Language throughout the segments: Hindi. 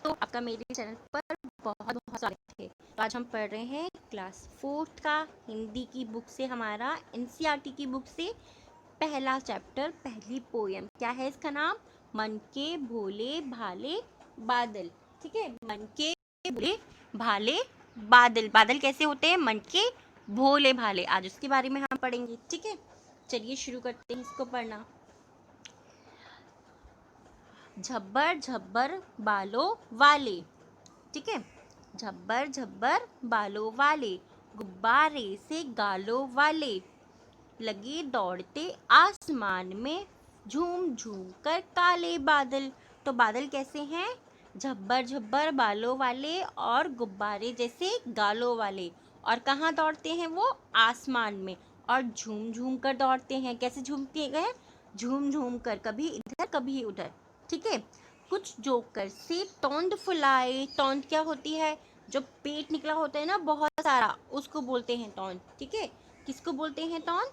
दोस्तों, आपका मेरे चैनल पर बहुत बहुत स्वागत है। तो आज हम पढ़ रहे हैं क्लास 4th का हिंदी की बुक से, हमारा एनसीईआरटी की बुक से पहला चैप्टर, पहली पोयम। क्या है इसका नाम? मन के भोले भाले बादल। ठीक है, मन के भोले भाले बादल। बादल कैसे होते हैं? मन के भोले भाले। आज उसके बारे में हम पढ़ेंगे। ठीक है, चलिए शुरू करते हैं इसको पढ़ना। झब्बर झब्बर बालों वाले। ठीक है, झब्बर झब्बर बालों वाले, गुब्बारे से गालों वाले, लगे दौड़ते आसमान में, झूम झूम कर काले बादल। तो बादल कैसे हैं? झब्बर झब्बर बालों वाले और गुब्बारे जैसे गालों वाले। और कहाँ दौड़ते हैं वो? आसमान में। और झूम झूम कर दौड़ते हैं। कैसे झूमते हैं? झूम झूम कर, कभी इधर कभी उधर। ठीक है, कुछ जोकर से तोंद फुलाए। तोंद क्या होती है? जो पेट निकला होता है ना बहुत सारा, उसको बोलते हैं तोंद। ठीक है, किसको बोलते हैं तोंद?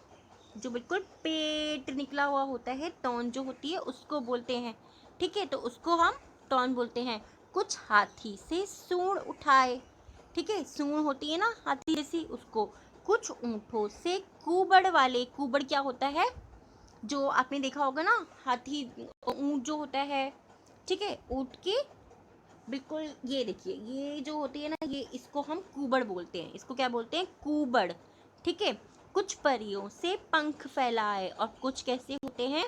जो बिल्कुल पेट निकला हुआ होता है, तौन जो होती है उसको बोलते हैं। ठीक है, तो उसको हम तौन बोलते हैं। कुछ हाथी से सूंड उठाए। ठीक है, सूंड होती है ना हाथी जैसी, उसको। कुछ ऊँटों से कुबड़ वाले। कुबड़ क्या होता है? जो आपने देखा होगा ना, हाथी ऊँट जो होता है। ठीक है, ऊँट की बिल्कुल, ये देखिए, ये जो होती है ना, ये इसको हम कुबड़ बोलते हैं। इसको क्या बोलते हैं? कुबड़। ठीक है, कुछ परियों से पंख फैलाए। और कुछ कैसे होते हैं?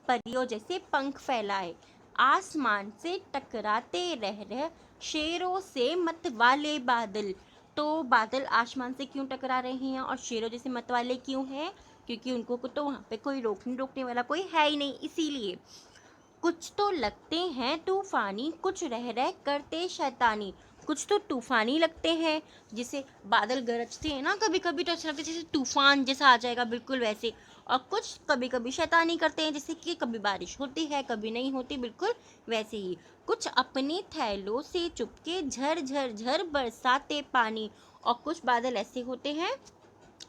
परियों जैसे पंख फैलाए। आसमान से टकराते रह रहे, शेरों से मत वाले बादल। तो बादल आसमान से क्यों टकरा रहे हैं और शेरों जैसे मत वाले क्यों हैं? क्योंकि उनको तो वहाँ पे कोई रोकने वाला कोई है ही नहीं, इसीलिए। कुछ तो लगते हैं तूफानी, कुछ रह रह करते शैतानी। कुछ तो तूफानी लगते हैं, जैसे बादल गरजते हैं ना कभी कभी, तो ऐसा लगता है जैसे तूफान जैसा आ जाएगा, बिल्कुल वैसे। और कुछ कभी कभी शैतानी करते हैं, जैसे कि कभी बारिश होती है कभी नहीं होती, बिल्कुल वैसे ही। कुछ अपने थैलों से चुपके झर झर झर बरसाते पानी। और कुछ बादल ऐसे होते हैं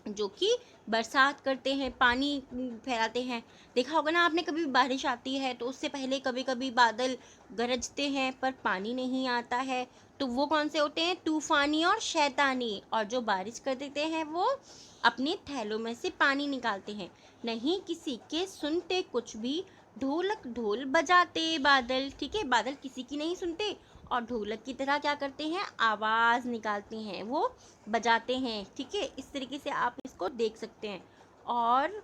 जो कि बरसात करते हैं, पानी फैलाते हैं। देखा होगा ना आपने, कभी बारिश आती है तो उससे पहले कभी कभी बादल गरजते हैं पर पानी नहीं आता है। तो वो कौन से होते हैं? तूफानी और शैतानी। और जो बारिश कर देते हैं वो अपने थैलों में से पानी निकालते हैं। नहीं किसी के सुनते कुछ भी, ढोलक ढोल बजाते बादल। ठीक है, बादल किसी की नहीं सुनते और ढोलक की तरह क्या करते हैं? आवाज़ निकालते हैं, वो बजाते हैं। ठीक है, इस तरीके से आप इसको देख सकते हैं। और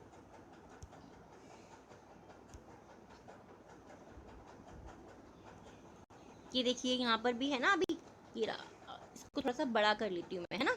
ये देखिए, यहाँ पर भी है ना, अभी ये इसको थोड़ा सा बड़ा कर लेती हूँ मैं, है ना।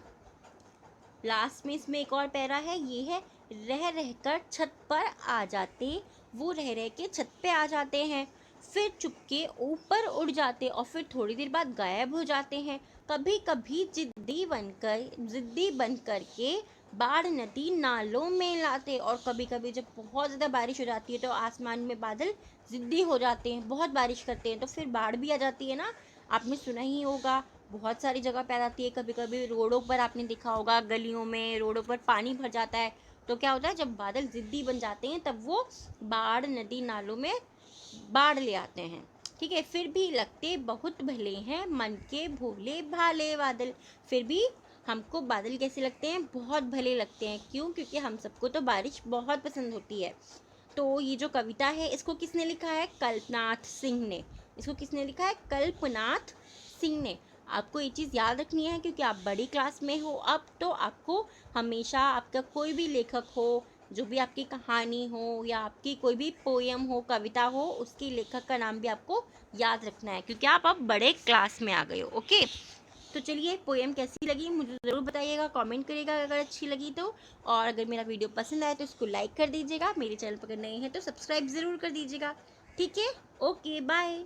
लास्ट में इसमें एक और पैरा है, ये है, रह रहकर छत पर आ जाते, वो रह रह के छत पे आ जाते हैं, फिर चुपके ऊपर उड़ जाते और फिर थोड़ी देर बाद गायब हो जाते हैं। कभी कभी जिद्दी बन कर के बाढ़ नदी नालों में लाते। और कभी कभी जब बहुत ज़्यादा बारिश हो जाती है तो आसमान में बादल जिद्दी हो जाते हैं, बहुत बारिश करते हैं, तो फिर बाढ़ भी आ जाती है ना। आपने सुना ही होगा, बहुत सारी जगह पे आ जाती है। कभी कभी रोडों पर आपने देखा होगा, गलियों में रोडों पर पानी भर जाता है। तो क्या होता है, जब बादल जिद्दी बन जाते हैं तब वो बाढ़ नदी नालों में बाढ़ ले आते हैं। ठीक है, फिर भी लगते बहुत भले हैं मन के भोले भाले बादल। फिर भी हमको बादल कैसे लगते हैं? बहुत भले लगते हैं। क्यों? क्योंकि हम सबको तो बारिश बहुत पसंद होती है। तो ये जो कविता है, इसको किसने लिखा है? कल्पनाथ सिंह ने। इसको किसने लिखा है? कल्पनाथ सिंह ने। आपको ये चीज़ याद रखनी है, क्योंकि आप बड़ी क्लास में हो अब, तो आपको हमेशा आपका कोई भी लेखक हो, जो भी आपकी कहानी हो या आपकी कोई भी पोयम हो, कविता हो, उसकी लेखक का नाम भी आपको याद रखना है, क्योंकि आप अब बड़े क्लास में आ गए हो। ओके, तो चलिए, पोएम कैसी लगी मुझे ज़रूर बताइएगा, कमेंट करिएगा अगर अच्छी लगी तो। और अगर मेरा वीडियो पसंद आए तो इसको लाइक कर दीजिएगा। मेरे चैनल पर अगर नए हैं तो सब्सक्राइब ज़रूर कर दीजिएगा। ठीक है, ओके, बाय।